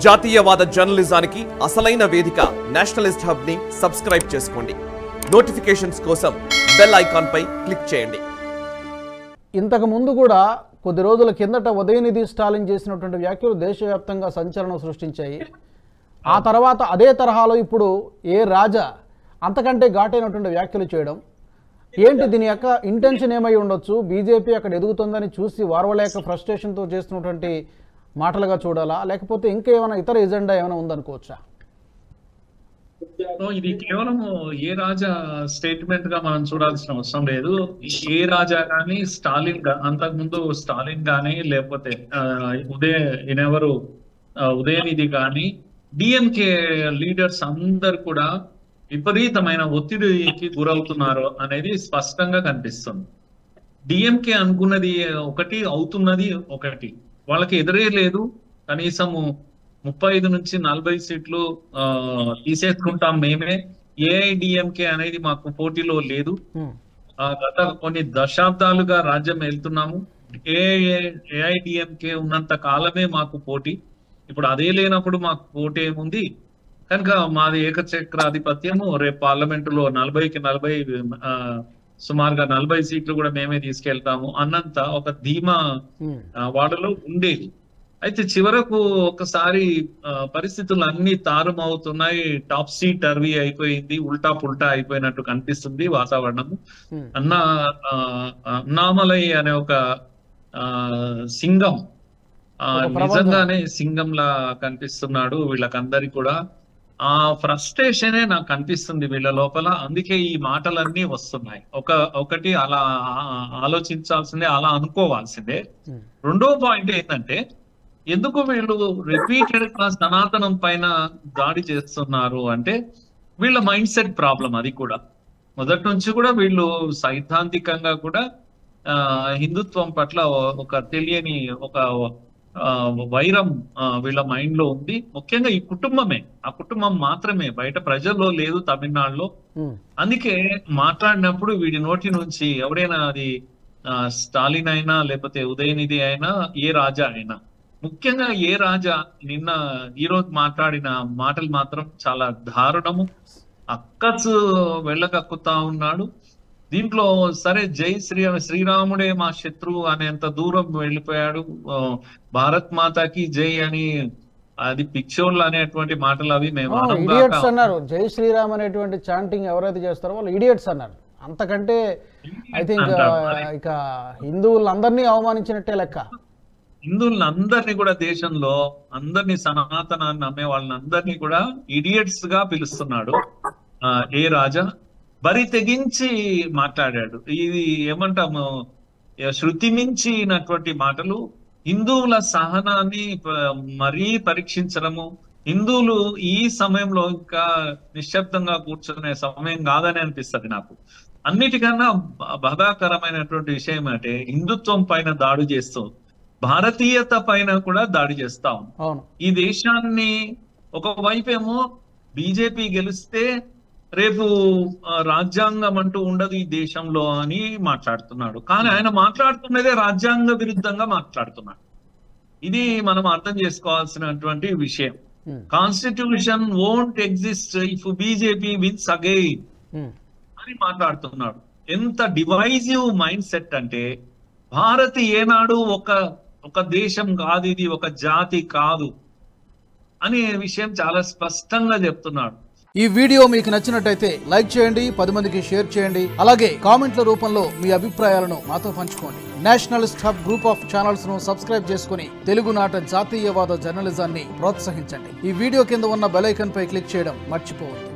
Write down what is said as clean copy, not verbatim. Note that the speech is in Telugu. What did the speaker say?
జాతీయవాద జర్నలిజానికి అసలైన వేదిక నేషనలిస్ట్ హబ్ ని సబ్స్క్రైబ్ చేసుకోండి. నోటిఫికేషన్స్ కోసం బెల్ ఐకాన్ పై క్లిక్ చేయండి. ఇంతకు ముందు కూడా కొద్ది రోజుల కిందట ఉదయనిధి స్టాలిన్ చేసినటువంటి వ్యాఖ్యలు దేశవ్యాప్తంగా సంచలనం సృష్టించాయి. ఆ తర్వాత అదే తరహాలో ఇప్పుడు ఏ రాజా అంతకంటే ఘాటైనటువంటి వ్యాఖ్యలు చేయడం ఏంటి? దీని యొక్క ఇంటెన్షన్ ఏమై ఉండొచ్చు? బీజేపీ అక్కడ ఎదుగుతుందని చూసి వారవలేక ఫ్రస్ట్రేషన్తో చేస్తున్నటువంటి మాటలుగా చూడాలా, లేకపోతే ఇంకా ఏమైనా ఇతర ఎజెండా ఏమైనా ఉందనుకోవచ్చా? ఇది కేవలం ఏ రాజా స్టేట్మెంట్ గా మనం చూడాల్సిన అవసరం లేదు. ఏ రాజా కానీ స్టాలిన్ అంతకుముందు స్టాలిన్ కానీ లేకపోతే ఉదయనిధి కానీ డిఎంకే లీడర్స్ అందరు కూడా విపరీతమైన ఒత్తిడికి గురవుతున్నారు అనేది స్పష్టంగా కనిపిస్తుంది. డిఎంకే అనుకున్నది ఒకటి, అవుతున్నది ఒకటి. వాళ్ళకి ఎదురే లేదు. కనీసము 35 నుంచి 40 సీట్లు తీసేసుకుంటాం మేమే. ఏఐడిఎంకే అనేది మాకు పోటీలో లేదు. గత కొన్ని దశాబ్దాలుగా రాజ్యం వెళ్తున్నాము. ఏఐడిఎంకే ఉన్నంత కాలమే మాకు పోటీ. ఇప్పుడు అదే లేనప్పుడు మాకు పోటీ ఏముంది? కనుక మాది ఏకచక్రాధిపత్యము. రేపు పార్లమెంటులో 40కి 40 సుమారుగా 40 సీట్లు కూడా మేమే తీసుకెళ్తాము అన్నంత ఒక ధీమా వాళ్ళలో ఉండేది. అయితే చివరకు ఒకసారి పరిస్థితులు అన్ని తారుమవుతున్నాయి. టాప్ సీట్ టర్వీ అయిపోయింది. ఉల్టా పుల్టా అయిపోయినట్టు కనిపిస్తుంది వాతావరణము. అన్నామలై అనే ఒక సింగం నిజంగానే సింగంలా కనిపిస్తున్నాడు వీళ్ళకందరికి కూడా. ఆ ఫ్రస్ట్రేషనే నాకు కనిపిస్తుంది వీళ్ళ లోపల. అందుకే ఈ మాటలన్నీ వస్తున్నాయి. ఒకటి అలా ఆలోచించాల్సిందే, అలా అనుకోవాల్సిందే. రెండో పాయింట్ ఏంటంటే, ఎందుకు వీళ్ళు రిపీటెడ్ గా సనాతనం పైన దాడి చేస్తున్నారు అంటే వీళ్ళ మైండ్ సెట్ ప్రాబ్లం. అది కూడా మొదటి నుంచి కూడా వీళ్ళు సైద్ధాంతికంగా కూడా హిందుత్వం పట్ల ఒక తెలియని ఒక వైరం వీళ్ళ మైండ్ లో ఉంది. ముఖ్యంగా ఈ కుటుంబమే, ఆ కుటుంబం మాత్రమే, బయట ప్రజల్లో లేదు తమిళనాడులో. అందుకే మాట్లాడినప్పుడు వీడి నోటి నుంచి ఎవరైనా, అది స్టాలిన్ అయినా లేకపోతే ఉదయనిధి అయినా ఏ రాజా అయినా, ముఖ్యంగా ఏ రాజా ఈరోజు మాట్లాడిన మాటలు మాత్రం చాలా దారుణము. అక్కసు వెళ్ళకక్కుతా ఉన్నాడు. దీంట్లో సరే జై శ్రీరాముడే మా శత్రువు అనేంత దూరం వెళ్ళిపోయాడు. భారత్ మాతాకి జై అని, అది పిక్చోళ్ళు అనేటువంటి మాటలు అవి మేము అన్నారు. జై శ్రీరామ్ అనేటువంటి చాంటింగ్ ఎవరైతే చేస్తారో వాళ్ళు ఇడియట్స్ అన్నారు. అంతకంటే ఐ థింక్ ఇక హిందువులందరినీ అవమానించినట్టే లెక్క. హిందువులందరినీ కూడా, దేశంలో అందరినీ, సనాతనాన్ని నమ్మే వాళ్ళని అందరినీ కూడా ఇడియట్స్ గా పిలుస్తున్నాడు ఏ రాజా. బరి తెగించి మాట్లాడాడు. ఇది ఏమంటాము, శృతి మించినటువంటి మాటలు. హిందువుల సహనాన్ని మరీ పరీక్షించడము. హిందువులు ఈ సమయంలో ఇంకా నిశ్శబ్దంగా కూర్చునే సమయం కాదని అనిపిస్తుంది నాకు. అన్నిటికన్నా బాధాకరమైనటువంటి విషయం అంటే, హిందుత్వం పైన దాడి చేస్తూ భారతీయత పైన కూడా దాడి చేస్తా ఉంది. ఈ దేశాన్ని ఒకవైపేమో బీజేపీ గెలిస్తే రేపు రాజ్యాంగం అంటూ ఉండదు ఈ దేశంలో అని మాట్లాడుతున్నాడు. కానీ ఆయన మాట్లాడుతున్నదే రాజ్యాంగ విరుద్ధంగా మాట్లాడుతున్నాడు. ఇది మనం అర్థం చేసుకోవాల్సినటువంటి విషయం. Constitution won't exist if BJP wins again అని మాట్లాడుతున్నాడు. ఎంత డివైజివ్ మైండ్ సెట్ అంటే, భారత్ ఏనాడు ఒక దేశం కాదు, ఇది ఒక జాతి కాదు అనే విషయం చాలా స్పష్టంగా చెప్తున్నాడు. ఈ వీడియో మీకు నచ్చినట్టయితే లైక్ చేయండి, 10 మందికి షేర్ చేయండి. అలాగే కామెంట్ల రూపంలో మీ అభిప్రాయాలను మాతో పంచుకోండి. Nationalist hub group of channels ను సబ్స్క్రైబ్ చేసుకుని తెలుగునాట జాతీయవాద జర్నలిజాన్ని ప్రోత్సహించండి. ఈ వీడియో కింద ఉన్న బెల్ ఐకాన్ పై క్లిక్ చేయడం మర్చిపోవద్దు.